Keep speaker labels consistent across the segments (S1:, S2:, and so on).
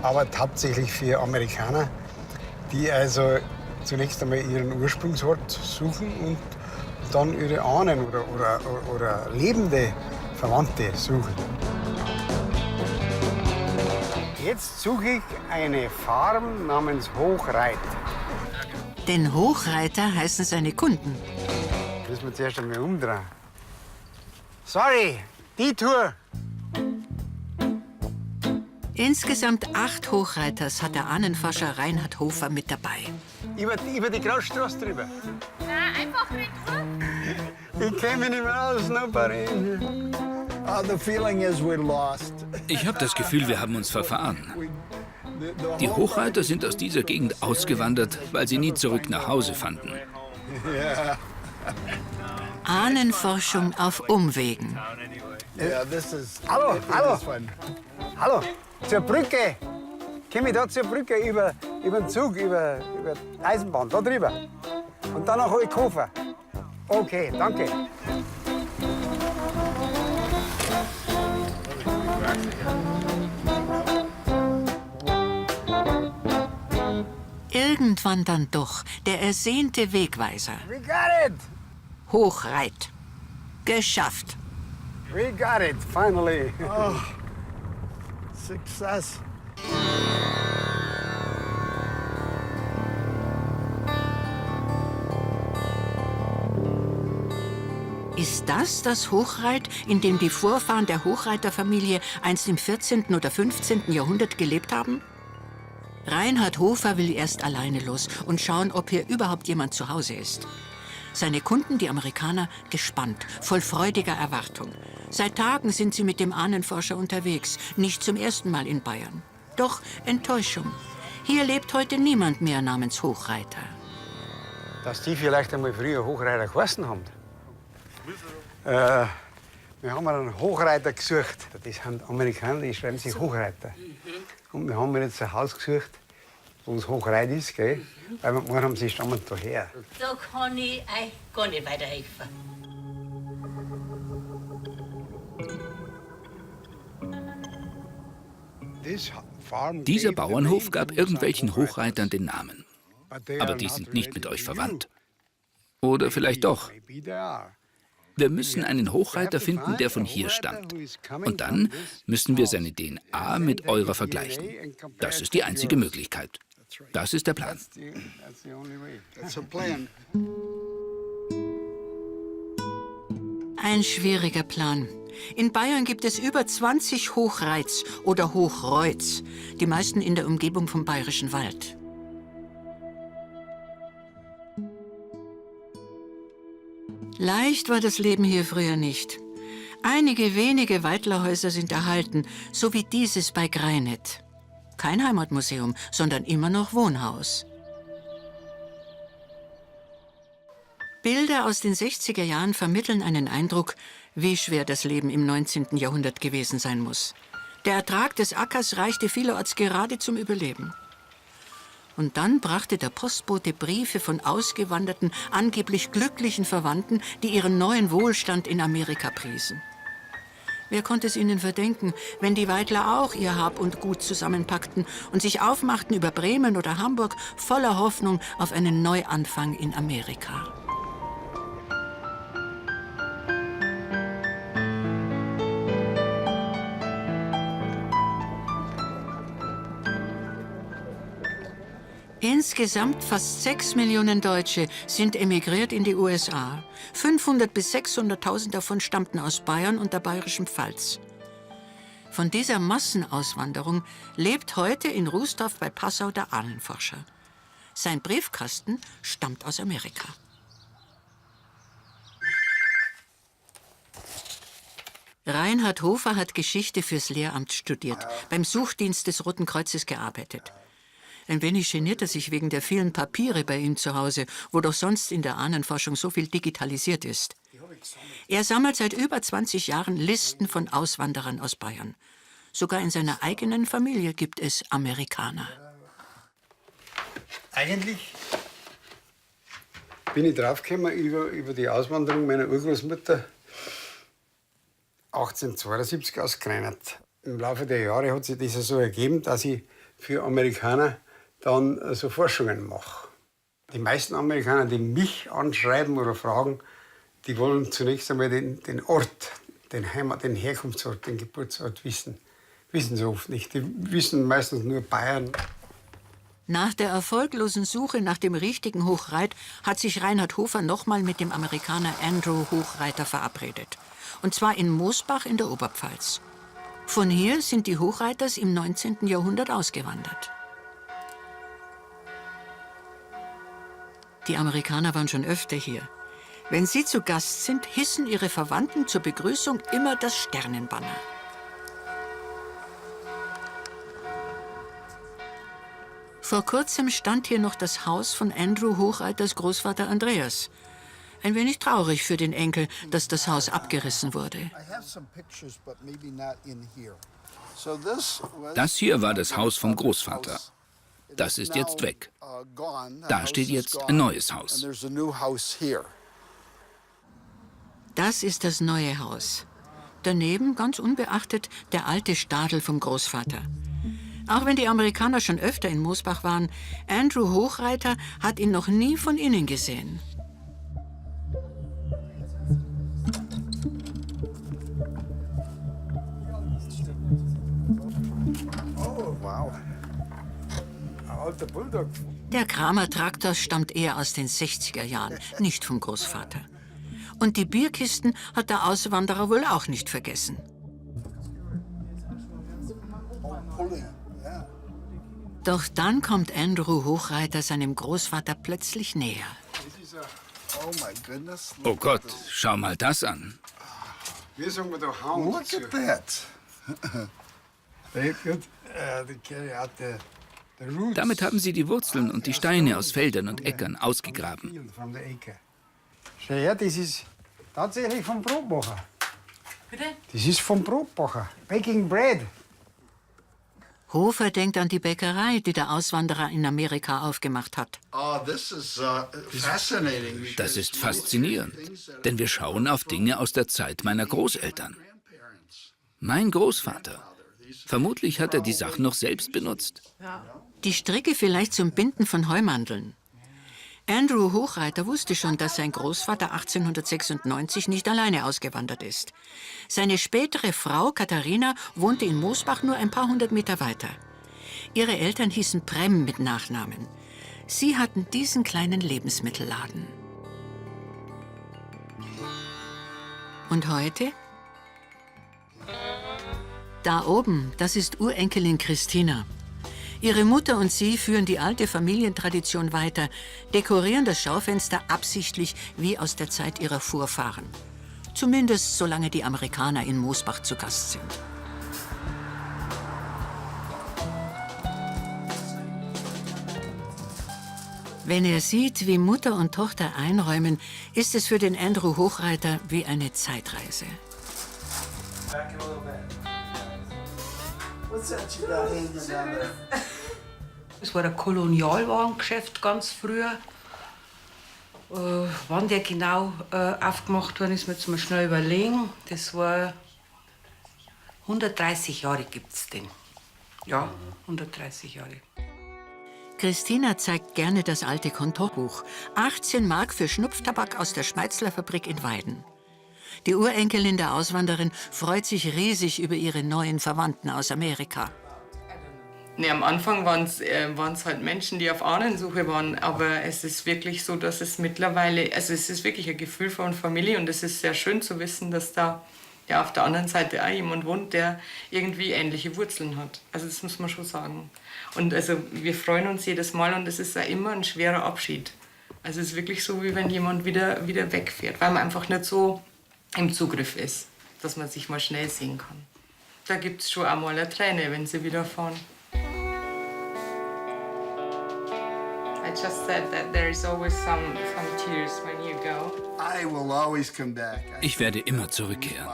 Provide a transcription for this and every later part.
S1: arbeitet hauptsächlich für Amerikaner, die also zunächst einmal ihren Ursprungsort suchen und dann ihre Ahnen oder lebende Verwandte suchen. Jetzt suche ich eine Farm namens Hochreit.
S2: Denn Hochreiter heißen seine Kunden.
S1: Müssen wir zuerst einmal umdrehen. Sorry, die Tour.
S2: Insgesamt 8 Hochreiters hat der Ahnenforscher Reinhard Hofer mit dabei.
S1: Über die Großstraße drüber.
S3: Nein, einfach nicht.
S1: Ich kenne mich nicht mehr aus, nobody.
S4: The feeling is we're lost.
S5: Ich habe das Gefühl, wir haben uns verfahren. Die Hochreiter sind aus dieser Gegend ausgewandert, weil sie nie zurück nach Hause fanden.
S2: Ahnenforschung auf Umwegen.
S1: Hallo, hallo. Hallo, zur Brücke. Komm ich da zur Brücke über den Zug, über die Eisenbahn, da drüber. Und dann nach Hofer. Okay, danke.
S2: Irgendwann dann doch der ersehnte Wegweiser.
S1: We got it!
S2: Hochreit. Geschafft.
S1: We got it, finally.
S4: Success.
S2: Ist das Hochreit, in dem die Vorfahren der Hochreiterfamilie einst im 14. oder 15. Jahrhundert gelebt haben? Reinhard Hofer will erst alleine los und schauen, ob hier überhaupt jemand zu Hause ist. Seine Kunden, die Amerikaner, gespannt, voll freudiger Erwartung. Seit Tagen sind sie mit dem Ahnenforscher unterwegs, nicht zum ersten Mal in Bayern. Doch Enttäuschung. Hier lebt heute niemand mehr namens Hochreiter.
S1: Dass die vielleicht einmal früher Hochreiter geheißen haben. Wir haben einen Hochreiter gesucht. Das sind Amerikaner, die schreiben sich Hochreiter. Und wir haben jetzt ein Haus gesucht, wo es Hochreit ist, gell? Weil wir gemeint haben, sie stammen daher.
S3: Da kann ich euch gar nicht weiterhelfen.
S5: Dieser Bauernhof gab irgendwelchen Hochreitern den Namen. Aber die sind nicht mit euch verwandt. Oder vielleicht doch. Wir müssen einen Hochreiter finden, der von hier stammt. Und dann müssen wir seine DNA mit eurer vergleichen. Das ist die einzige Möglichkeit. Das ist der Plan.
S2: Ein schwieriger Plan. In Bayern gibt es über 20 Hochreits oder Hochreuts, die meisten in der Umgebung vom Bayerischen Wald. Leicht war das Leben hier früher nicht. Einige wenige Weidlerhäuser sind erhalten, so wie dieses bei Greinet. Kein Heimatmuseum, sondern immer noch Wohnhaus. Bilder aus den 60er Jahren vermitteln einen Eindruck, wie schwer das Leben im 19. Jahrhundert gewesen sein muss. Der Ertrag des Ackers reichte vielerorts gerade zum Überleben. Und dann brachte der Postbote Briefe von ausgewanderten, angeblich glücklichen Verwandten, die ihren neuen Wohlstand in Amerika priesen. Wer konnte es ihnen verdenken, wenn die Weidler auch ihr Hab und Gut zusammenpackten und sich aufmachten über Bremen oder Hamburg voller Hoffnung auf einen Neuanfang in Amerika? Insgesamt fast 6 Millionen Deutsche sind emigriert in die USA. 500.000 bis 600.000 davon stammten aus Bayern und der bayerischen Pfalz. Von dieser Massenauswanderung lebt heute in Rußdorf bei Passau der Ahnenforscher. Sein Briefkasten stammt aus Amerika. Reinhard Hofer hat Geschichte fürs Lehramt studiert, beim Suchdienst des Roten Kreuzes gearbeitet. Ein wenig geniert er sich wegen der vielen Papiere bei ihm zu Hause, wo doch sonst in der Ahnenforschung so viel digitalisiert ist. Er sammelt seit über 20 Jahren Listen von Auswanderern aus Bayern. Sogar in seiner eigenen Familie gibt es Amerikaner.
S1: Eigentlich bin ich draufgekommen über die Auswanderung meiner Urgroßmutter 1872 aus Greinet. Im Laufe der Jahre hat sich das so ergeben, dass ich für Amerikaner dann so Forschungen mache. Die meisten Amerikaner, die mich anschreiben oder fragen, die wollen zunächst einmal den Ort, den Herkunftsort, den Geburtsort wissen. Wissen sie oft nicht. Die wissen meistens nur Bayern.
S2: Nach der erfolglosen Suche nach dem richtigen Hochreit hat sich Reinhard Hofer nochmal mit dem Amerikaner Andrew Hochreiter verabredet. Und zwar in Mosbach in der Oberpfalz. Von hier sind die Hochreiters im 19. Jahrhundert ausgewandert. Die Amerikaner waren schon öfter hier. Wenn sie zu Gast sind, hissen ihre Verwandten zur Begrüßung immer das Sternenbanner. Vor kurzem stand hier noch das Haus von Andrew Hochreiters Großvater Andreas. Ein wenig traurig für den Enkel, dass das Haus abgerissen wurde.
S5: Das hier war das Haus vom Großvater. Das ist jetzt weg. Da steht jetzt ein neues Haus.
S2: Das ist das neue Haus. Daneben, ganz unbeachtet, der alte Stadel vom Großvater. Auch wenn die Amerikaner schon öfter in Mosbach waren, Andrew Hochreiter hat ihn noch nie von innen gesehen.
S1: Oh, wow. Ein alter Bulldog.
S2: Der Kramer-Traktor stammt eher aus den 60er Jahren, nicht vom Großvater. Und die Bierkisten hat der Auswanderer wohl auch nicht vergessen. Doch dann kommt Andrew Hochreiter seinem Großvater plötzlich näher.
S5: Oh Gott, schau mal das an.
S1: Wir sagen da Hound.
S4: Look at that.
S1: Very good. They carry out the roots.
S5: Damit haben sie die Wurzeln und die Steine aus Feldern und Äckern ausgegraben.
S1: From the acre. Schau her, das ist tatsächlich vom Brotbacher.
S3: Bitte?
S1: Das ist vom Brotbacher. Baking bread.
S2: Hofer denkt an die Bäckerei, die der Auswanderer in Amerika aufgemacht hat.
S4: This is fascinating.
S5: Das ist faszinierend, denn wir schauen auf Dinge aus der Zeit meiner Großeltern. Mein Großvater. Vermutlich hat er die Sachen noch selbst benutzt.
S2: Die Stricke vielleicht zum Binden von Heumanteln. Andrew Hochreiter wusste schon, dass sein Großvater 1896 nicht alleine ausgewandert ist. Seine spätere Frau Katharina wohnte in Mosbach nur ein paar hundert Meter weiter. Ihre Eltern hießen Prem mit Nachnamen. Sie hatten diesen kleinen Lebensmittelladen. Und heute? Da oben, das ist Urenkelin Christina. Ihre Mutter und sie führen die alte Familientradition weiter, dekorieren das Schaufenster absichtlich wie aus der Zeit ihrer Vorfahren. Zumindest solange die Amerikaner in Mosbach zu Gast sind. Wenn er sieht, wie Mutter und Tochter einräumen, ist es für den Andrew Hochreiter wie eine Zeitreise.
S6: Es war ein Kolonialwarengeschäft ganz früher. Wann der genau aufgemacht worden ist, müssen wir schnell überlegen. Das war 130 Jahre gibt's den. Ja, 130 Jahre.
S2: Christina zeigt gerne das alte Kontorbuch. 18 Mark für Schnupftabak aus der Schmeitzler-Fabrik in Weiden. Die Urenkelin der Auswanderin freut sich riesig über ihre neuen Verwandten aus Amerika.
S7: Nee, am Anfang waren es halt Menschen, die auf Ahnensuche waren, aber es ist wirklich so, dass es mittlerweile, also es ist wirklich ein Gefühl von Familie und es ist sehr schön zu wissen, dass da ja auf der anderen Seite auch jemand wohnt, der irgendwie ähnliche Wurzeln hat. Also das muss man schon sagen. Und also wir freuen uns jedes Mal und es ist auch immer ein schwerer Abschied. Also es ist wirklich so, wie wenn jemand wieder wegfährt, weil man einfach nicht so im Zugriff ist, dass man sich mal schnell sehen kann. Da gibt es schon einmal eine Träne, wenn sie wieder fahren. I just said that there is always some tears when you go.
S4: I will always come back.
S5: Ich werde immer zurückkehren.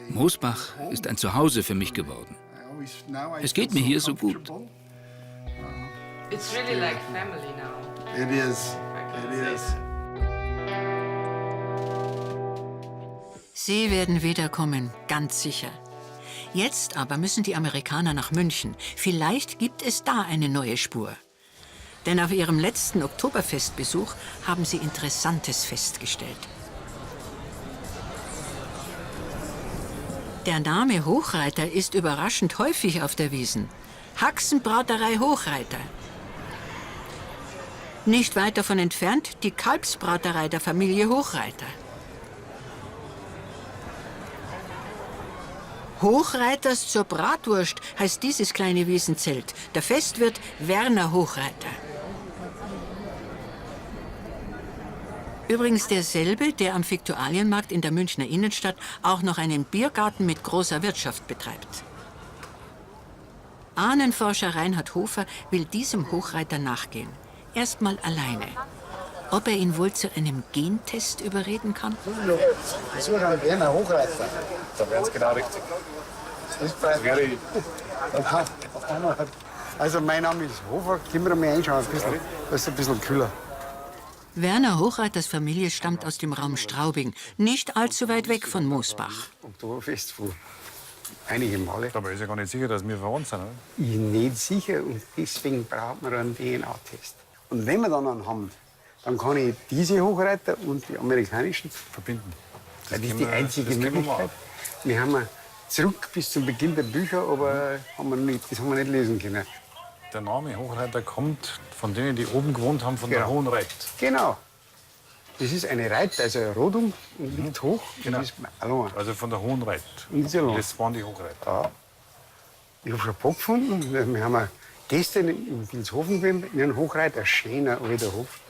S5: Mosbach ist ein Zuhause für mich geworden. Es geht mir hier so gut.
S7: It's really like family now.
S4: It is. It is.
S2: Sie werden wiederkommen, ganz sicher. Jetzt aber müssen die Amerikaner nach München. Vielleicht gibt es da eine neue Spur. Denn auf ihrem letzten Oktoberfestbesuch haben sie Interessantes festgestellt. Der Name Hochreiter ist überraschend häufig auf der Wiesn. Haxenbraterei Hochreiter. Nicht weit davon entfernt die Kalbsbraterei der Familie Hochreiter. Hochreiters zur Bratwurst heißt dieses kleine Wiesenzelt. Der Festwirt Werner Hochreiter. Übrigens derselbe, der am Viktualienmarkt in der Münchner Innenstadt auch noch einen Biergarten mit großer Wirtschaft betreibt. Ahnenforscher Reinhard Hofer will diesem Hochreiter nachgehen. Erstmal alleine. Ob er ihn wohl zu einem Gentest überreden kann?
S1: So, dann Werner Hochreiter.
S8: Da wären es genau richtig. Das wäre ich.
S1: Also mein Name ist Hofer, können wir mal einschauen, das ist ein bisschen kühler.
S2: Werner Hochreiters Familie stammt aus dem Raum Straubing, nicht allzu weit weg von Moosbach.
S1: Oktoberfest vor einige Male.
S8: Aber ist ja gar nicht sicher, dass wir verwandt sind, oder?
S1: Ich bin nicht sicher und deswegen braucht man einen DNA-Test. Und wenn wir dann einen haben, dann kann ich diese Hochreiter und die amerikanischen
S8: Verbinden.
S1: Das ist die einzige Möglichkeit. Wir haben zurück bis zum Beginn der Bücher, aber das haben wir nicht lesen können.
S8: Der Name Hochreiter kommt von denen, die oben gewohnt haben, von der Hohen Reit.
S1: Genau. Das ist eine Reit, also ein Rodung und liegt hoch.
S8: Genau.
S1: Und ist allein.
S8: Also von der Hohen Reit.
S1: Und ist allein.
S8: Das waren die Hochreiter.
S1: Ja. Ich habe schon ein paar gefunden. Wir haben gestern in Vilshofen gewesen, in einem Hochreiter, ein schöner alter Hof.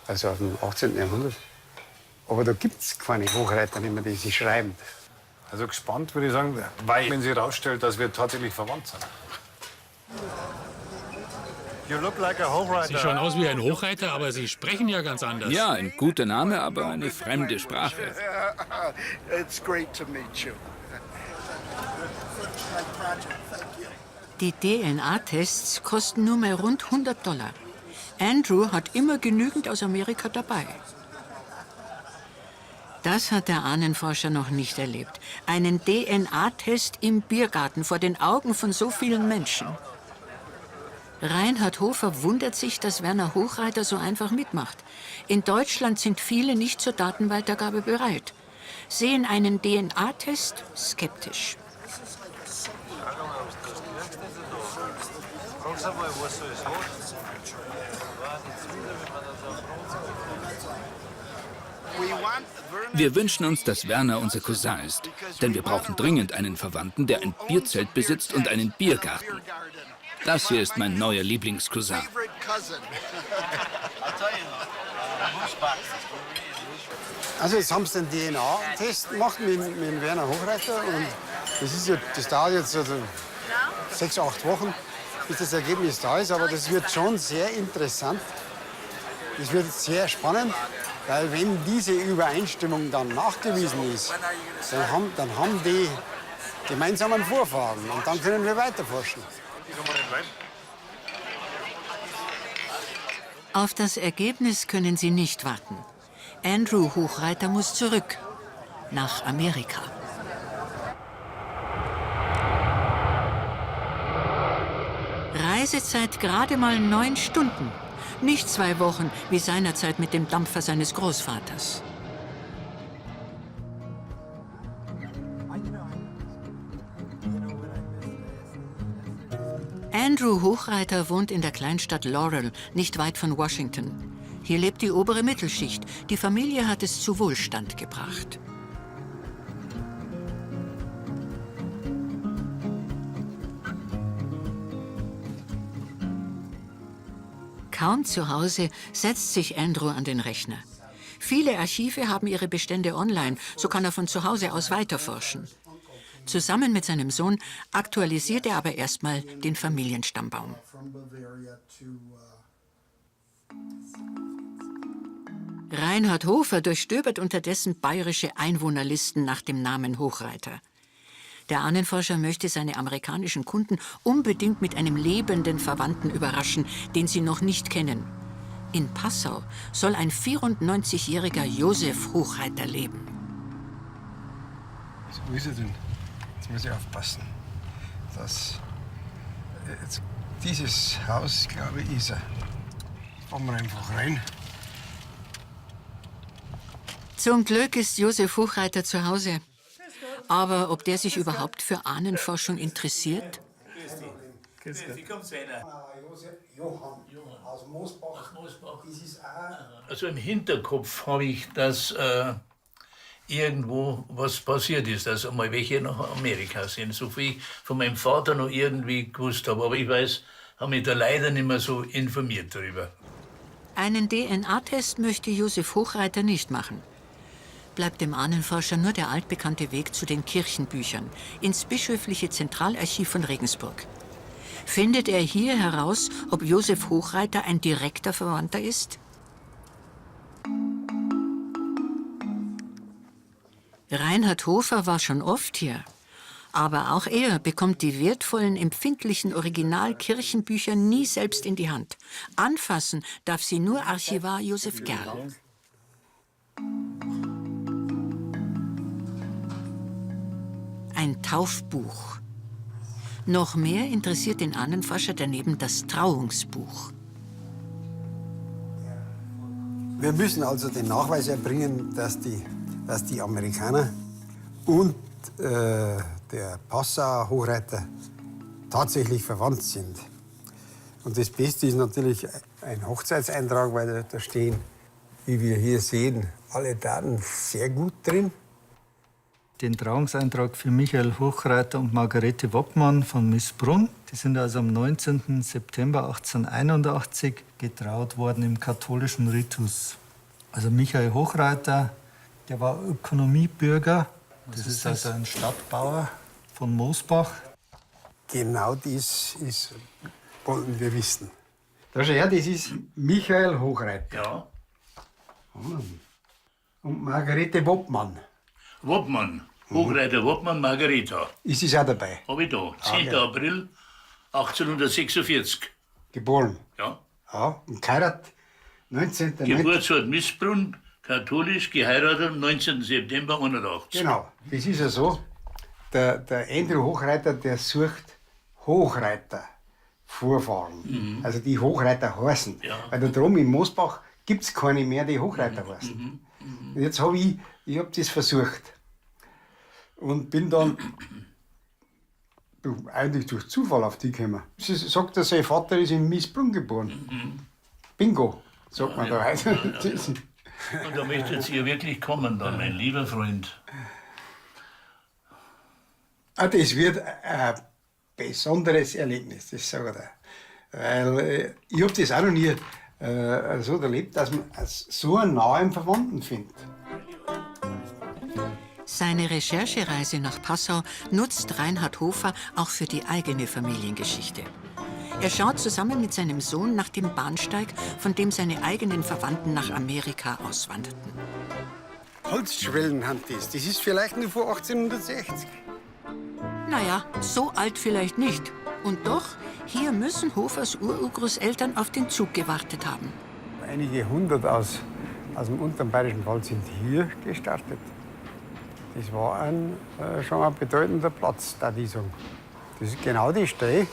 S1: Also aus dem 18. Jahrhundert. Aber da gibt es keine Hochreiter nicht mehr, die sie schreiben.
S8: Also gespannt würde ich sagen, weil wenn sie herausstellt, dass wir tatsächlich verwandt sind.
S9: Sie schauen aus wie ein Hochreiter, aber Sie sprechen ja ganz anders.
S5: Ja, ein guter Name, aber eine fremde Sprache.
S4: It's great to meet you.
S2: Die DNA-Tests kosten nur mal rund $100. Andrew hat immer genügend aus Amerika dabei. Das hat der Ahnenforscher noch nicht erlebt. Einen DNA-Test im Biergarten vor den Augen von so vielen Menschen. Reinhard Hofer wundert sich, dass Werner Hochreiter so einfach mitmacht. In Deutschland sind viele nicht zur Datenweitergabe bereit. Sehen einen DNA-Test skeptisch.
S5: Wir wünschen uns, dass Werner unser Cousin ist. Denn wir brauchen dringend einen Verwandten, der ein Bierzelt besitzt und einen Biergarten. Das hier ist mein neuer Lieblingscousin.
S1: Also jetzt haben sie den DNA-Test gemacht mit Werner Hochreiter. Und das dauert jetzt so 6, 8 Wochen, bis das Ergebnis da ist. Aber das wird schon sehr interessant. Das wird sehr spannend, weil wenn diese Übereinstimmung dann nachgewiesen ist, dann haben die gemeinsamen Vorfahren. Und dann können wir weiterforschen.
S2: Auf das Ergebnis können sie nicht warten. Andrew Hochreiter muss zurück nach Amerika. Reisezeit gerade mal 9 Stunden. Nicht 2 Wochen wie seinerzeit mit dem Dampfer seines Großvaters. Andrew Hochreiter wohnt in der Kleinstadt Laurel, nicht weit von Washington. Hier lebt die obere Mittelschicht. Die Familie hat es zu Wohlstand gebracht. Kaum zu Hause setzt sich Andrew an den Rechner. Viele Archive haben ihre Bestände online, so kann er von zu Hause aus weiterforschen. Zusammen mit seinem Sohn aktualisiert er aber erstmal den Familienstammbaum. Reinhard Hofer durchstöbert unterdessen bayerische Einwohnerlisten nach dem Namen Hochreiter. Der Ahnenforscher möchte seine amerikanischen Kunden unbedingt mit einem lebenden Verwandten überraschen, den sie noch nicht kennen. In Passau soll ein 94-jähriger Josef Hochreiter leben.
S1: Wo ist er denn? Jetzt muss ich aufpassen, dass jetzt dieses Haus, glaube ich, ist er. Fahren wir einfach rein.
S2: Zum Glück ist Josef Hochreiter zu Hause. Aber ob der sich überhaupt für Ahnenforschung interessiert?
S1: Johann aus Moosbach. Das ist auch
S10: Also im Hinterkopf habe ich, dass irgendwo was passiert ist, dass einmal welche nach Amerika sind. So viel ich von meinem Vater noch irgendwie gewusst habe. Aber ich weiß, habe mich da leider nicht mehr so informiert darüber.
S2: Einen DNA-Test möchte Josef Hochreiter nicht machen. Bleibt dem Ahnenforscher nur der altbekannte Weg zu den Kirchenbüchern, ins bischöfliche Zentralarchiv von Regensburg. Findet er hier heraus, ob Josef Hochreiter ein direkter Verwandter ist? Reinhard Hofer war schon oft hier. Aber auch er bekommt die wertvollen, empfindlichen Original-Kirchenbücher nie selbst in die Hand. Anfassen darf sie nur Archivar Josef Gerl. Ein Taufbuch. Noch mehr interessiert den Ahnenforscher daneben das Trauungsbuch.
S1: Wir müssen also den Nachweis erbringen, dass die Amerikaner und der Passauer Hochreiter tatsächlich verwandt sind. Und das Beste ist natürlich ein Hochzeitseintrag, weil da stehen, wie wir hier sehen, alle Daten sehr gut drin.
S11: Den Trauungseintrag für Michael Hochreiter und Margarete Woppmann von Missbrunn. Die sind also am 19. September 1881 getraut worden im katholischen Ritus. Also Michael Hochreiter, der war Ökonomiebürger. Das ist also ein Stadtbauer von Moosbach.
S1: Genau dies wollten wir wissen. Da schau her, das ist Michael Hochreiter.
S10: Ja.
S1: Und Margarete Woppmann.
S10: Woppmann, Hochreiter Woppmann, Margareta.
S1: Ist es auch dabei?
S10: Habe ich da. 10.
S1: ja.
S10: April 1846.
S1: Geboren?
S10: Ja.
S1: Ja, und geheiratet 19.
S10: Geburtsort Missbrunn, katholisch, geheiratet am 19. September 81.
S1: Genau, das ist ja so. Der Andrew Hochreiter, der sucht Hochreiter Vorfahren. Also die Hochreiter heißen.
S10: Ja.
S1: Weil da drum in Moosbach gibt es keine mehr, die Hochreiter heißen. Und jetzt habe ich hab das versucht. Und bin dann eigentlich durch Zufall auf die gekommen. Sie sagt, dass sein Vater ist in Missbrunn geboren. Bingo, sagt man da heute.
S10: Und da möchtet ihr wirklich kommen dann, mein lieber Freund.
S1: Das wird ein besonderes Erlebnis, das sage ich dir. Weil ich habe das auch noch nie so erlebt, dass man so einen nahen Verwandten findet.
S2: Seine Recherchereise nach Passau nutzt Reinhard Hofer auch für die eigene Familiengeschichte. Er schaut zusammen mit seinem Sohn nach dem Bahnsteig, von dem seine eigenen Verwandten nach Amerika auswanderten.
S1: Holzschwellen haben das. Das ist vielleicht nur vor 1860.
S2: Naja, so alt vielleicht nicht. Und doch, hier müssen Hofers Urgroßeltern auf den Zug gewartet haben.
S1: Einige hundert aus dem unteren Bayerischen Wald sind hier gestartet. Das war schon ein bedeutender Platz, da die sagen. Das ist genau die Stelle,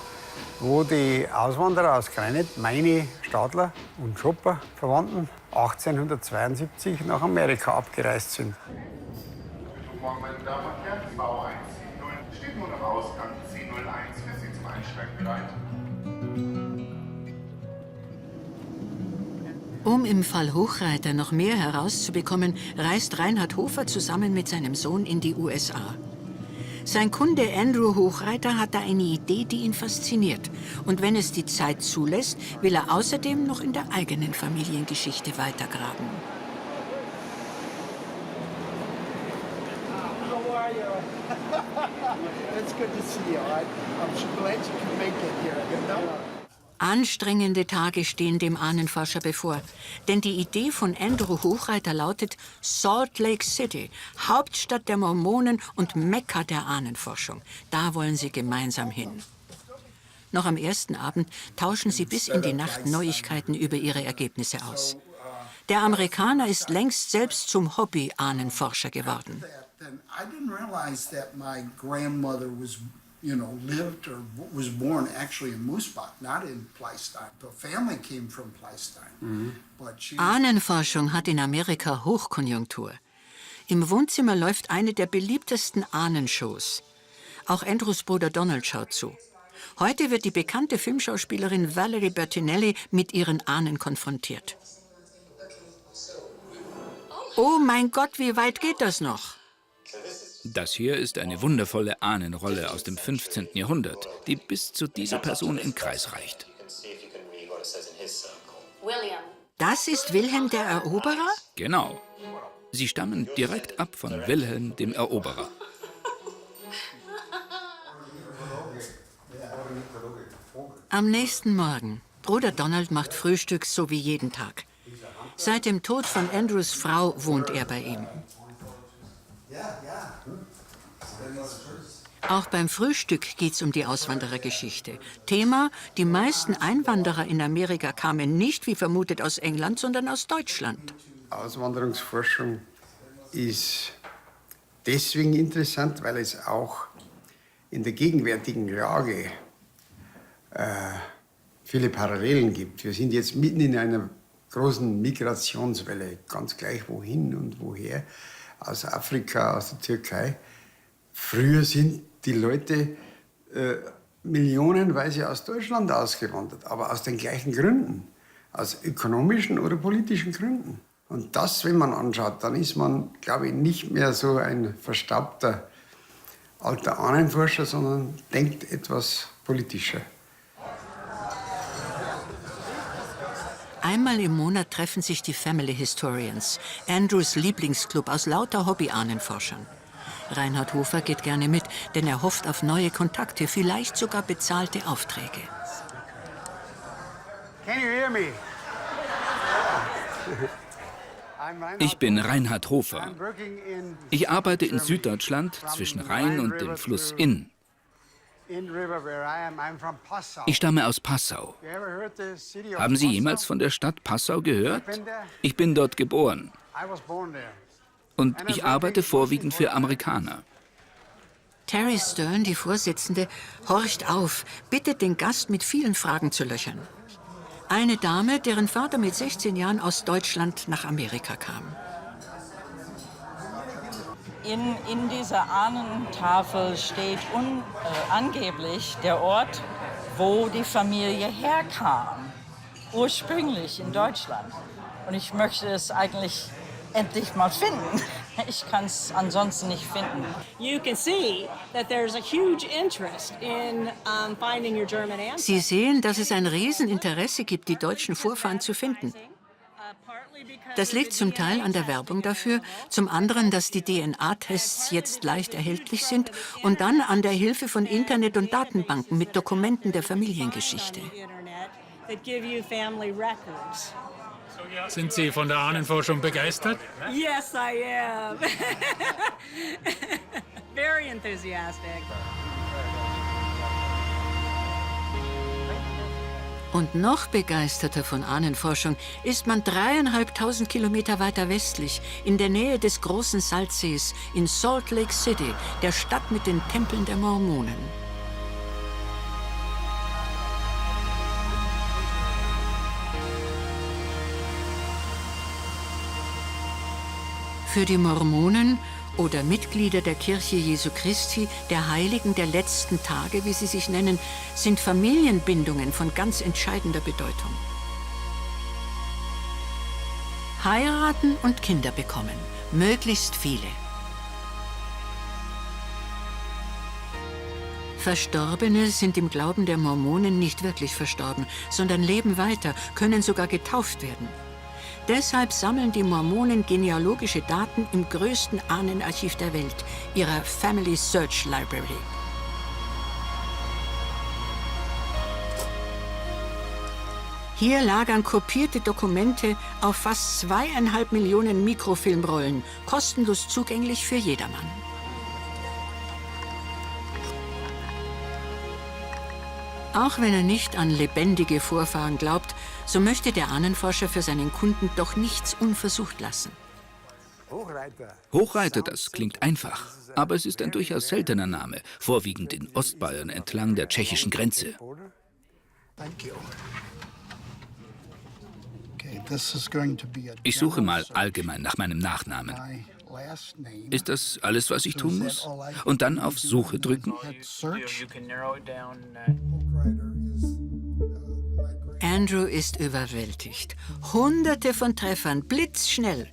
S1: wo die Auswanderer aus Greinet, meine Stadler und Schopper Verwandten 1872 nach Amerika abgereist sind.
S12: Guten Morgen, meine Damen und Herren. Bau 170 steht nun am Ausgang C01 für Sie zum Einsteigen bereit.
S2: Um im Fall Hochreiter noch mehr herauszubekommen, reist Reinhard Hofer zusammen mit seinem Sohn in die USA. Sein Kunde Andrew Hochreiter hat da eine Idee, die ihn fasziniert. Und wenn es die Zeit zulässt, will er außerdem noch in der eigenen Familiengeschichte weitergraben.
S4: How are you? It's good to see you. I'm glad you can make it here. You know?
S2: Anstrengende Tage stehen dem Ahnenforscher bevor. Denn die Idee von Andrew Hochreiter lautet Salt Lake City, Hauptstadt der Mormonen und Mekka der Ahnenforschung. Da wollen sie gemeinsam hin. Noch am ersten Abend tauschen sie bis in die Nacht Neuigkeiten über ihre Ergebnisse aus. Der Amerikaner ist längst selbst zum Hobby-Ahnenforscher geworden.
S4: then I didn't realize that my grandmother was, lived or was born actually in Moosbach, not in Pleistine. The family came from Pleistine. But she...
S2: Ahnenforschung hat in Amerika Hochkonjunktur. Im Wohnzimmer läuft eine der beliebtesten Ahnenshows. Auch Andrews Bruder Donald schaut zu. Heute wird die bekannte Filmschauspielerin Valerie Bertinelli mit ihren Ahnen konfrontiert. Oh mein Gott, wie weit geht das noch?
S5: Das hier ist eine wundervolle Ahnenrolle aus dem 15. Jahrhundert, die bis zu dieser Person im Kreis reicht.
S2: Das ist Wilhelm der Eroberer?
S5: Genau. Sie stammen direkt ab von Wilhelm dem Eroberer.
S2: Am nächsten Morgen. Bruder Donald macht Frühstück so wie jeden Tag. Seit dem Tod von Andrews Frau wohnt er bei ihm. Auch beim Frühstück geht's um die Auswanderergeschichte. Thema: Die meisten Einwanderer in Amerika kamen nicht, wie vermutet, aus England, sondern aus Deutschland.
S1: Auswanderungsforschung ist deswegen interessant, weil es auch in der gegenwärtigen Lage viele Parallelen gibt. Wir sind jetzt mitten in einer großen Migrationswelle, ganz gleich wohin und woher, aus Afrika, aus der Türkei. Früher sind die Leute millionenweise aus Deutschland ausgewandert, aber aus den gleichen Gründen, aus ökonomischen oder politischen Gründen. Und das, wenn man anschaut, dann ist man, glaube ich, nicht mehr so ein verstaubter alter Ahnenforscher, sondern denkt etwas politischer.
S2: Einmal im Monat treffen sich die Family Historians, Andrews Lieblingsclub aus lauter Hobby-Ahnenforschern. Reinhard Hofer geht gerne mit, denn er hofft auf neue Kontakte, vielleicht sogar bezahlte Aufträge.
S1: Can you hear me?
S5: Ich bin Reinhard Hofer. Ich arbeite in Süddeutschland zwischen Rhein und dem Fluss Inn. Ich stamme aus Passau. Haben Sie jemals von der Stadt Passau gehört? Ich bin dort geboren. Und ich arbeite vorwiegend für Amerikaner.
S2: Terry Stern, die Vorsitzende, horcht auf, bittet den Gast, mit vielen Fragen zu löchern. Eine Dame, deren Vater mit 16 Jahren aus Deutschland nach Amerika kam.
S13: In dieser Ahnentafel steht angeblich der Ort, wo die Familie herkam. Ursprünglich in Deutschland. Und ich möchte es eigentlich endlich mal finden. Ich kann es ansonsten nicht finden.
S14: You can see that there's a huge interest in finding your German ancestors.
S2: Sie sehen, dass es ein Rieseninteresse gibt, die deutschen Vorfahren zu finden. Das liegt zum Teil an der Werbung dafür, zum anderen, dass die DNA-Tests jetzt leicht erhältlich sind und dann an der Hilfe von Internet und Datenbanken mit Dokumenten der Familiengeschichte.
S9: Sind Sie von der Ahnenforschung begeistert?
S14: Yes, I am. Very enthusiastic.
S2: Und noch begeisterter von Ahnenforschung ist man 3.500 Kilometer weiter westlich, in der Nähe des großen Salzsees, in Salt Lake City, der Stadt mit den Tempeln der Mormonen. Für die Mormonen oder Mitglieder der Kirche Jesu Christi, der Heiligen der letzten Tage, wie sie sich nennen, sind Familienbindungen von ganz entscheidender Bedeutung. Heiraten und Kinder bekommen, möglichst viele. Verstorbene sind im Glauben der Mormonen nicht wirklich verstorben, sondern leben weiter, können sogar getauft werden. Deshalb sammeln die Mormonen genealogische Daten im größten Ahnenarchiv der Welt, ihrer Family Search Library. Hier lagern kopierte Dokumente auf fast 2,5 Millionen Mikrofilmrollen, kostenlos zugänglich für jedermann. Auch wenn er nicht an lebendige Vorfahren glaubt, so möchte der Ahnenforscher für seinen Kunden doch nichts unversucht lassen.
S5: Hochreiter, das klingt einfach, aber es ist ein durchaus seltener Name, vorwiegend in Ostbayern entlang der tschechischen Grenze. Ich suche mal allgemein nach meinem Nachnamen. Ist das alles, was ich tun muss? Und dann auf Suche drücken?
S2: Andrew ist überwältigt. Hunderte von Treffern, blitzschnell.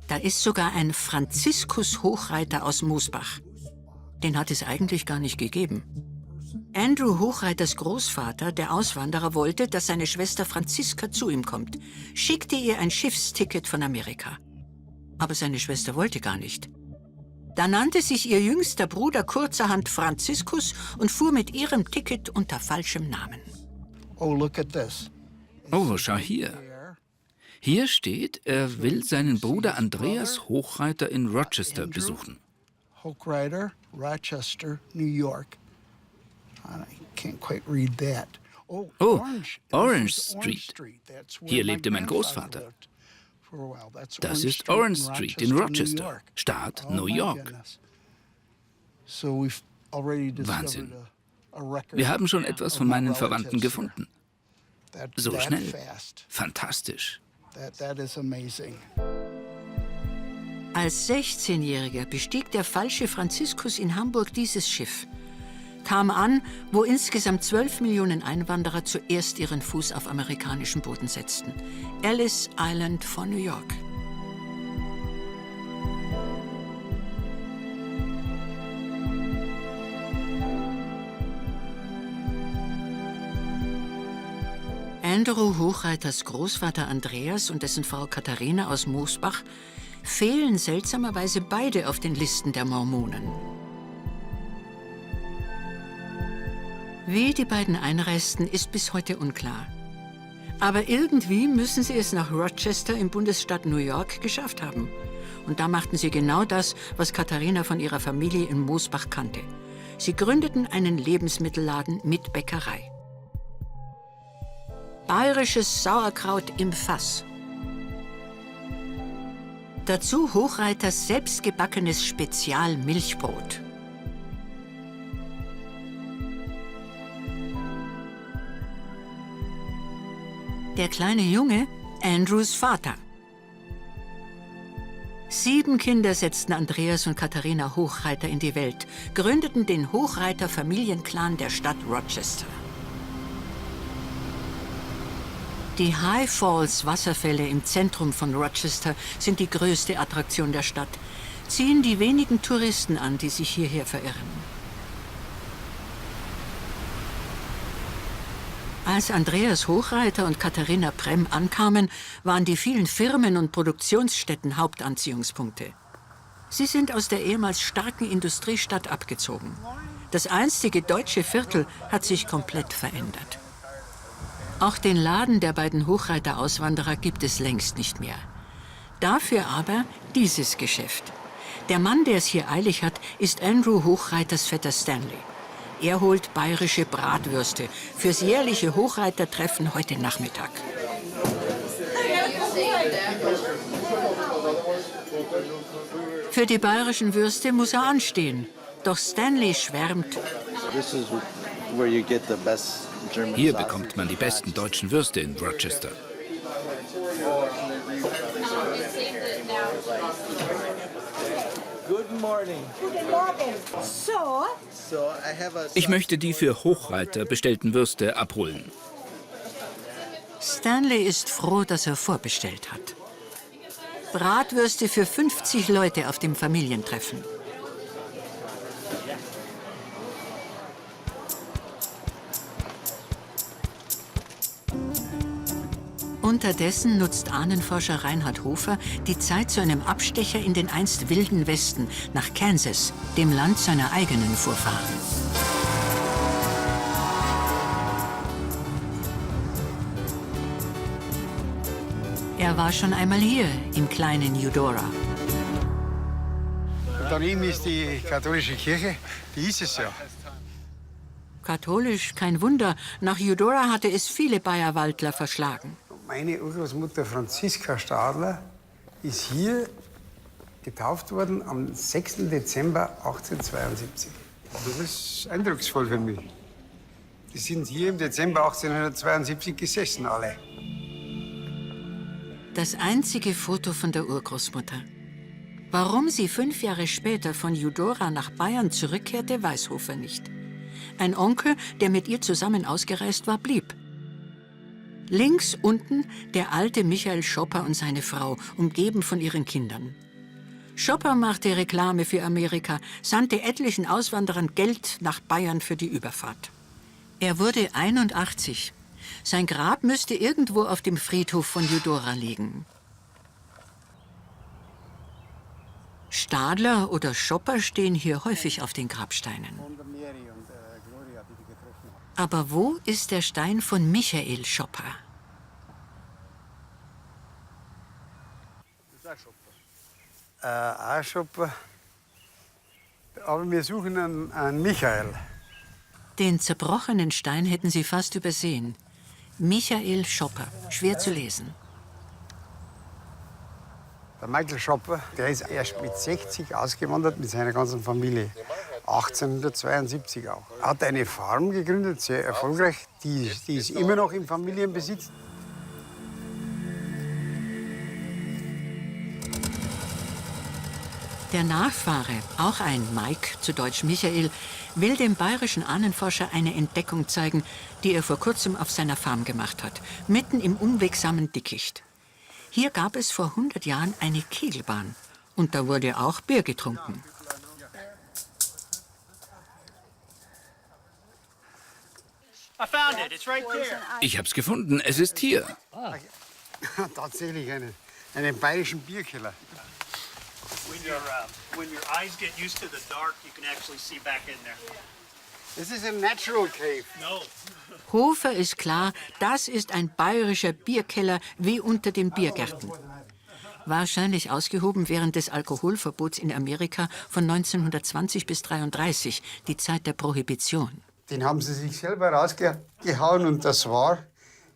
S2: Da ist sogar ein Franziskus-Hochreiter aus Mosbach. Den hat es eigentlich gar nicht gegeben. Andrew Hochreiters Großvater, der Auswanderer, wollte, dass seine Schwester Franziska zu ihm kommt, schickte ihr ein Schiffsticket von Amerika. Aber seine Schwester wollte gar nicht. Da nannte sich ihr jüngster Bruder kurzerhand Franziskus und fuhr mit ihrem Ticket unter falschem Namen.
S5: Oh, schau hier. Hier steht, er will seinen Bruder Andreas Hochreiter in Rochester besuchen.
S4: Hochreiter, Rochester, New York. I can't quite read that.
S5: Oh, Orange Street. Hier lebte mein Großvater. Das ist Orange Street in Rochester, Staat New York. Wahnsinn. Wir haben schon etwas von meinen Verwandten gefunden. So schnell. Fantastisch.
S2: Als 16-Jähriger bestieg der falsche Franziskus in Hamburg dieses Schiff, kam an, wo insgesamt 12 Millionen Einwanderer zuerst ihren Fuß auf amerikanischem Boden setzten. Ellis Island von New York. Andrew Hochreiters Großvater Andreas und dessen Frau Katharina aus Mosbach fehlen seltsamerweise beide auf den Listen der Mormonen. Wie die beiden einreisten, ist bis heute unklar. Aber irgendwie müssen sie es nach Rochester im Bundesstaat New York geschafft haben. Und da machten sie genau das, was Katharina von ihrer Familie in Mosbach kannte. Sie gründeten einen Lebensmittelladen mit Bäckerei. Bayerisches Sauerkraut im Fass. Dazu Hochreiters selbstgebackenes Spezial-Milchbrot. Der kleine Junge, Andrews Vater. 7 Kinder setzten Andreas und Katharina Hochreiter in die Welt, gründeten den Hochreiter-Familienclan der Stadt Rochester. Die High Falls Wasserfälle im Zentrum von Rochester sind die größte Attraktion der Stadt, ziehen die wenigen Touristen an, die sich hierher verirren. Als Andreas Hochreiter und Katharina Prem ankamen, waren die vielen Firmen und Produktionsstätten Hauptanziehungspunkte. Sie sind aus der ehemals starken Industriestadt abgezogen. Das einstige deutsche Viertel hat sich komplett verändert. Auch den Laden der beiden Hochreiter-Auswanderer gibt es längst nicht mehr. Dafür aber dieses Geschäft. Der Mann, der es hier eilig hat, ist Andrew Hochreiters Vetter Stanley. Er holt bayerische Bratwürste fürs jährliche Hochreitertreffen heute Nachmittag. Für die bayerischen Würste muss er anstehen. Doch Stanley schwärmt.
S5: Hier bekommt man die besten deutschen Würste in Rochester. Ich möchte die für Hochreiter bestellten Würste abholen.
S2: Stanley ist froh, dass er vorbestellt hat. Bratwürste für 50 Leute auf dem Familientreffen. Unterdessen nutzt Ahnenforscher Reinhard Hofer die Zeit zu einem Abstecher in den einst wilden Westen, nach Kansas, dem Land seiner eigenen Vorfahren. Er war schon einmal hier, im kleinen Eudora.
S1: Daneben ist die katholische Kirche, die ist es ja.
S2: Katholisch, kein Wunder. Nach Eudora hatte es viele Bayerwaldler verschlagen.
S1: Meine Urgroßmutter Franziska Stadler ist hier getauft worden am 6. Dezember 1872. Das ist eindrucksvoll für mich. Die sind hier im Dezember 1872 gesessen, alle.
S2: Das einzige Foto von der Urgroßmutter. Warum sie 5 Jahre später von Eudora nach Bayern zurückkehrte, weiß Hofer nicht. Ein Onkel, der mit ihr zusammen ausgereist war, blieb. Links unten der alte Michael Schopper und seine Frau, umgeben von ihren Kindern. Schopper machte Reklame für Amerika, sandte etlichen Auswanderern Geld nach Bayern für die Überfahrt. Er wurde 81. Sein Grab müsste irgendwo auf dem Friedhof von Eudora liegen. Stadler oder Schopper stehen hier häufig auf den Grabsteinen. Aber wo ist der Stein von Michael Schopper?
S1: Auch Schopper. Aber wir suchen einen Michael.
S2: Den zerbrochenen Stein hätten sie fast übersehen. Michael Schopper, schwer zu lesen.
S1: Der Michael Schopper, der ist erst mit 60 ausgewandert mit seiner ganzen Familie. 1872 auch. Er hat eine Farm gegründet, sehr erfolgreich. Die ist immer noch im Familienbesitz.
S2: Der Nachfahre, auch ein Mike, zu Deutsch Michael, will dem bayerischen Ahnenforscher eine Entdeckung zeigen, die er vor kurzem auf seiner Farm gemacht hat, mitten im unwegsamen Dickicht. Hier gab es vor 100 Jahren eine Kegelbahn und da wurde auch Bier getrunken.
S5: Ich hab's gefunden, es ist hier.
S1: Tatsächlich einen bayerischen Bierkeller.
S15: When your eyes get used to the dark, you can actually see back in there.
S1: This is a natural cave.
S15: No.
S2: Hofer ist klar, das ist ein bayerischer Bierkeller wie unter den Biergärten. Wahrscheinlich ausgehoben während des Alkoholverbots in Amerika von 1920 bis 1933, die Zeit der Prohibition.
S1: Den haben sie sich selber rausgehauen und das war,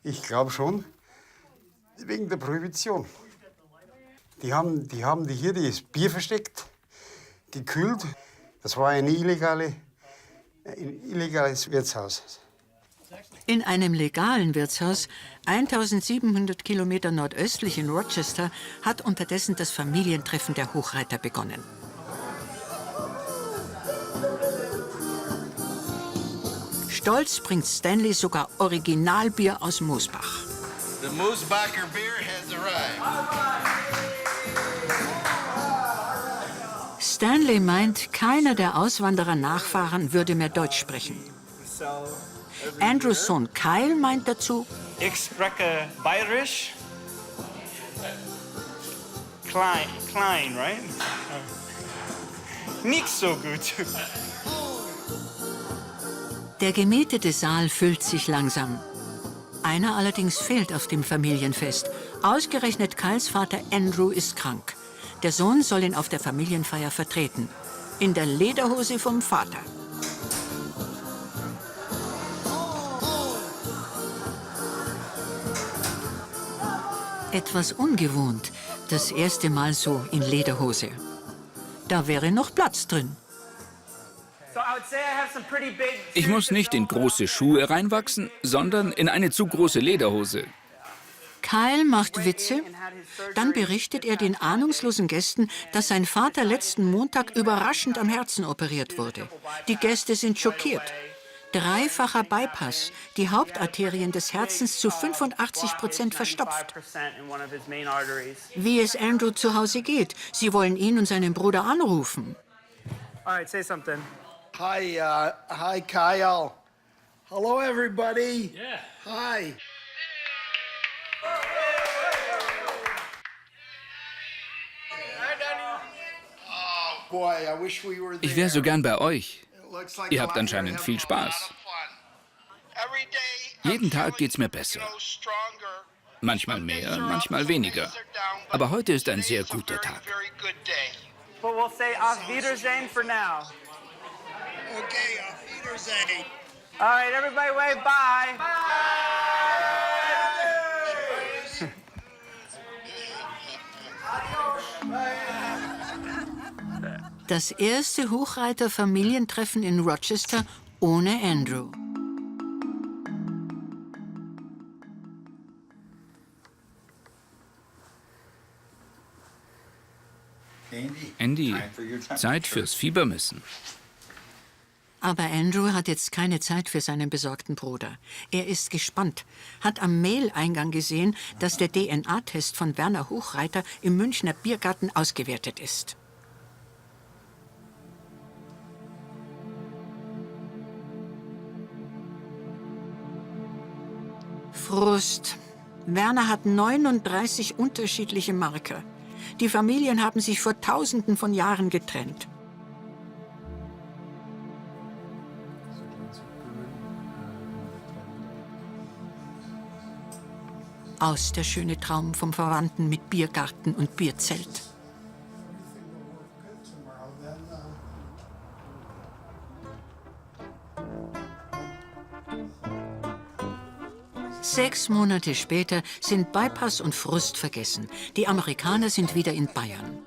S1: ich glaube schon, wegen der Prohibition. Die haben hier das Bier versteckt, gekühlt. Das war ein illegales Wirtshaus.
S2: In einem legalen Wirtshaus, 1700 Kilometer nordöstlich in Rochester, hat unterdessen das Familientreffen der Hochreiter begonnen. Stolz bringt Stanley sogar Originalbier aus Moosbach.
S16: The Moosbacher beer has arrived.
S2: Stanley meint, keiner der Auswanderer-Nachfahren würde mehr Deutsch sprechen. Andrews Sohn Kyle meint dazu,
S15: Ich spreche Bayerisch. Klein, right? Nicht so gut.
S2: der gemietete Saal füllt sich langsam. Einer allerdings fehlt auf dem Familienfest. Ausgerechnet Kyles Vater Andrew ist krank. Der Sohn soll ihn auf der Familienfeier vertreten. In der Lederhose vom Vater. Etwas ungewohnt. Das erste Mal so in Lederhose. Da wäre noch Platz drin.
S5: Ich muss nicht in große Schuhe reinwachsen, sondern in eine zu große Lederhose.
S2: Kyle macht Witze, dann berichtet er den ahnungslosen Gästen, dass sein Vater letzten Montag überraschend am Herzen operiert wurde. Die Gäste sind schockiert. 3-facher Bypass, die Hauptarterien des Herzens zu 85% verstopft. Wie es Andrew zu Hause geht, sie wollen ihn und seinen Bruder anrufen.
S4: Hi, Kyle. Hello, everybody.
S9: Yeah.
S4: Hi.
S5: Ich wäre so gern bei euch. Ihr habt anscheinend viel Spaß. Jeden Tag geht's mir besser. Manchmal mehr, manchmal weniger. Aber heute ist ein sehr guter Tag.
S15: But we'll say auf Wiedersehen for now.
S16: Okay, auf Wiedersehen.
S15: All right, everybody wave bye. Bye.
S2: Das erste Hochreiter-Familientreffen in Rochester ohne Andrew.
S5: Andy, Zeit fürs Fiebermessen.
S2: Aber Andrew hat jetzt keine Zeit für seinen besorgten Bruder. Er ist gespannt, hat am Mail-Eingang gesehen, dass der DNA-Test von Werner Hochreiter im Münchner Biergarten ausgewertet ist. Frust. Werner hat 39 unterschiedliche Marker. Die Familien haben sich vor Tausenden von Jahren getrennt. Aus der schöne Traum vom Verwandten mit Biergarten und Bierzelt. Sechs Monate später sind Bypass und Frust vergessen. Die Amerikaner sind wieder in Bayern.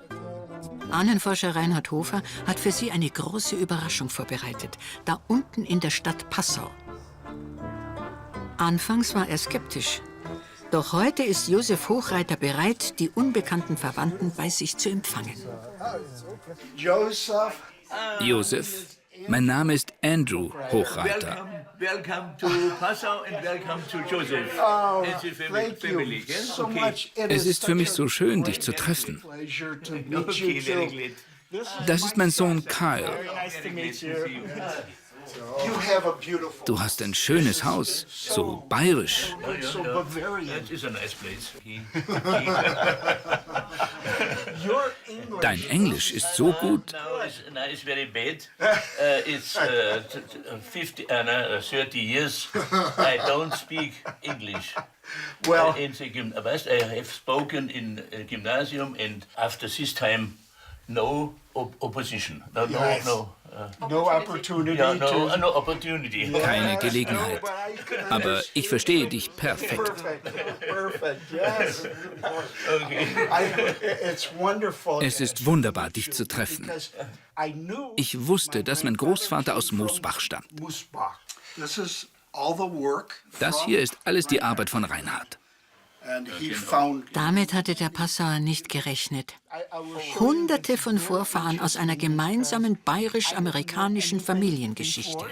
S2: Ahnenforscher Reinhard Hofer hat für sie eine große Überraschung vorbereitet. Da unten in der Stadt Passau. Anfangs war er skeptisch. Doch heute ist Josef Hochreiter bereit, die unbekannten Verwandten bei sich zu empfangen.
S5: Josef, mein Name ist Andrew Hochreiter.
S10: Welcome to Passau and welcome to Joseph. Family,
S5: Es ist für mich so schön, dich zu treffen. Das ist mein Sohn Kyle. Du hast ein schönes Haus, so bayerisch. Dein Englisch ist so gut.
S10: 30 years I don't speak English. I have spoken in gymnasium and after this time no opposition. No opportunity. No opportunity.
S5: Keine Gelegenheit. Aber ich verstehe dich perfekt. Es ist wunderbar, dich zu treffen. Ich wusste, dass mein Großvater aus Moosbach stammt. Das hier ist alles die Arbeit von Reinhard.
S2: Damit hatte der Passauer nicht gerechnet. Hunderte von Vorfahren aus einer gemeinsamen bayerisch-amerikanischen Familiengeschichte.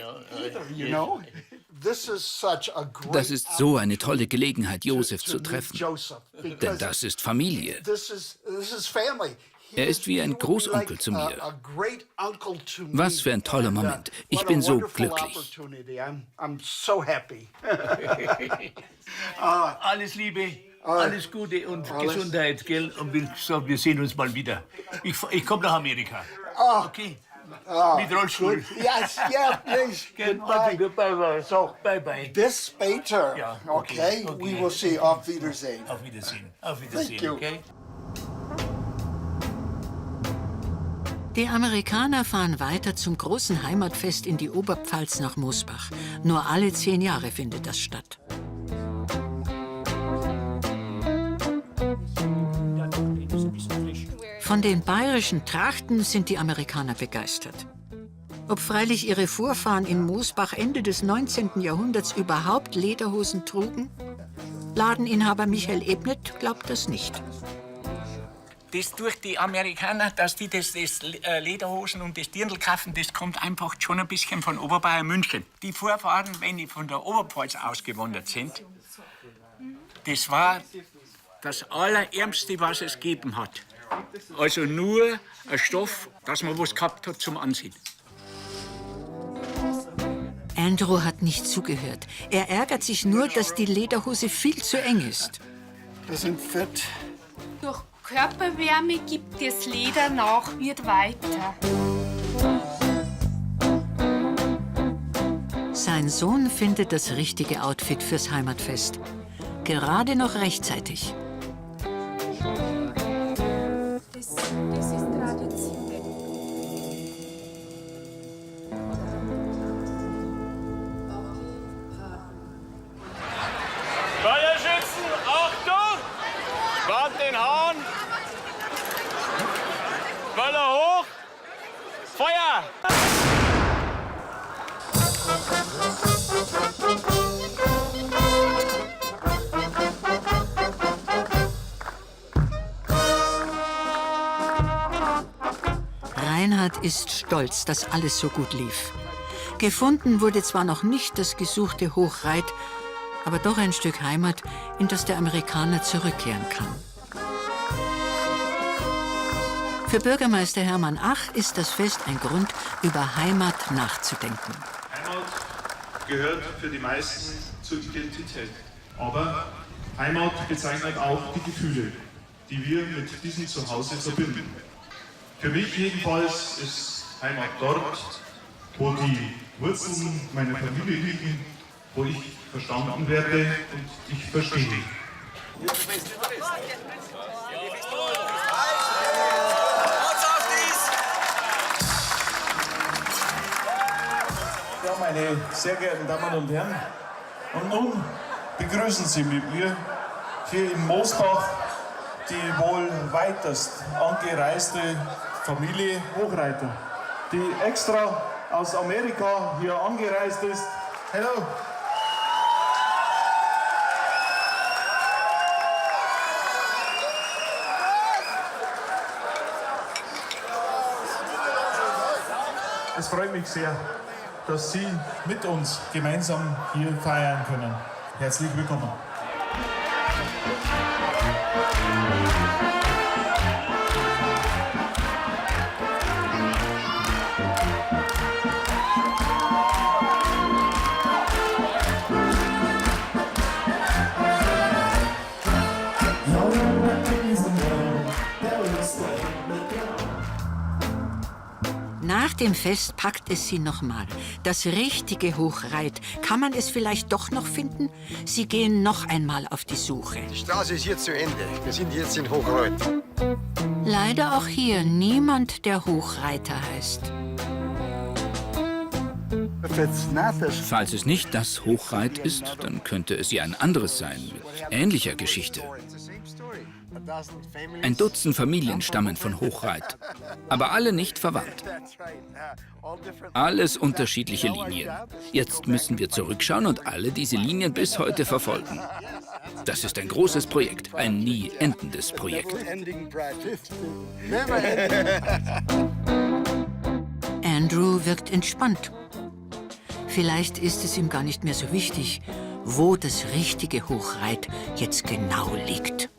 S5: Das ist so eine tolle Gelegenheit, Josef zu treffen. Denn das ist Familie. Er ist wie ein Großonkel zu mir. Was für ein toller Moment. Ich bin so glücklich.
S10: Alles Liebe, alles Gute und Gesundheit, gell? Und wir sehen uns mal wieder. Ich komme nach Amerika. Okay? Mit Rollstuhl.
S4: Yes, yeah, please. Goodbye.
S10: Goodbye.
S4: So,
S10: bye.
S4: Bis später.
S10: Ja,
S4: Okay? We will see. Auf Wiedersehen.
S10: Auf Wiedersehen. Auf Wiedersehen,
S4: Thank you.
S10: okay?
S2: Die Amerikaner fahren weiter zum großen Heimatfest in die Oberpfalz nach Moosbach. Nur alle 10 Jahre findet das statt. Von den bayerischen Trachten sind die Amerikaner begeistert. Ob freilich ihre Vorfahren in Moosbach Ende des 19. Jahrhunderts überhaupt Lederhosen trugen? Ladeninhaber Michael Ebnet glaubt das nicht.
S17: Das durch die Amerikaner, dass die das Lederhosen und das Dirndl kaufen, das kommt einfach schon ein bisschen von Oberbayern München. Die Vorfahren, wenn die von der Oberpfalz ausgewandert sind, das war das Allerärmste, was es gegeben hat. Also nur ein Stoff, dass man was gehabt hat zum Anziehen.
S2: Andrew hat nicht zugehört. Er ärgert sich nur, dass die Lederhose viel zu eng ist.
S4: Wir sind fit.
S18: Durch Körperwärme gibt das Leder nach, wird weiter.
S2: Sein Sohn findet das richtige Outfit fürs Heimatfest. Gerade noch rechtzeitig.
S18: Das ist Tradition.
S15: Feuerschützen, Achtung! Wand den Hahn! Böller hoch!
S2: ist stolz, dass alles so gut lief. Gefunden wurde zwar noch nicht das gesuchte Hochreit, aber doch ein Stück Heimat, in das der Amerikaner zurückkehren kann. Für Bürgermeister Hermann Ach ist das Fest ein Grund, über Heimat nachzudenken.
S19: Heimat gehört für die meisten zur Identität. Aber Heimat bezeichnet auch die Gefühle, die wir mit diesem Zuhause verbinden. Für mich jedenfalls ist Heimat dort, wo die Wurzeln meiner Familie liegen, wo ich verstanden werde und ich verstehe.
S20: Ja, meine sehr geehrten Damen und Herren, und nun begrüßen Sie mit mir hier in Mosbach die wohl weitest angereiste Familie Hochreiter, die extra aus Amerika hier angereist ist. Hello! Es freut mich sehr, dass Sie mit uns gemeinsam hier feiern können. Herzlich willkommen.
S2: Nach dem Fest packt es sie nochmal. Das richtige Hochreit. Kann man es vielleicht doch noch finden? Sie gehen noch einmal auf die Suche.
S1: Die Straße ist jetzt zu Ende. Wir sind jetzt in Hochreit.
S2: Leider auch hier niemand, der Hochreiter heißt.
S5: Falls es nicht das Hochreit ist, dann könnte es ja ein anderes sein, mit ähnlicher Geschichte. Ein Dutzend Familien stammen von Hochreit, aber alle nicht verwandt. Alles unterschiedliche Linien. Jetzt müssen wir zurückschauen und alle diese Linien bis heute verfolgen. Das ist ein großes Projekt, ein nie endendes Projekt.
S2: Andrew wirkt entspannt. Vielleicht ist es ihm gar nicht mehr so wichtig, wo das richtige Hochreit jetzt genau liegt.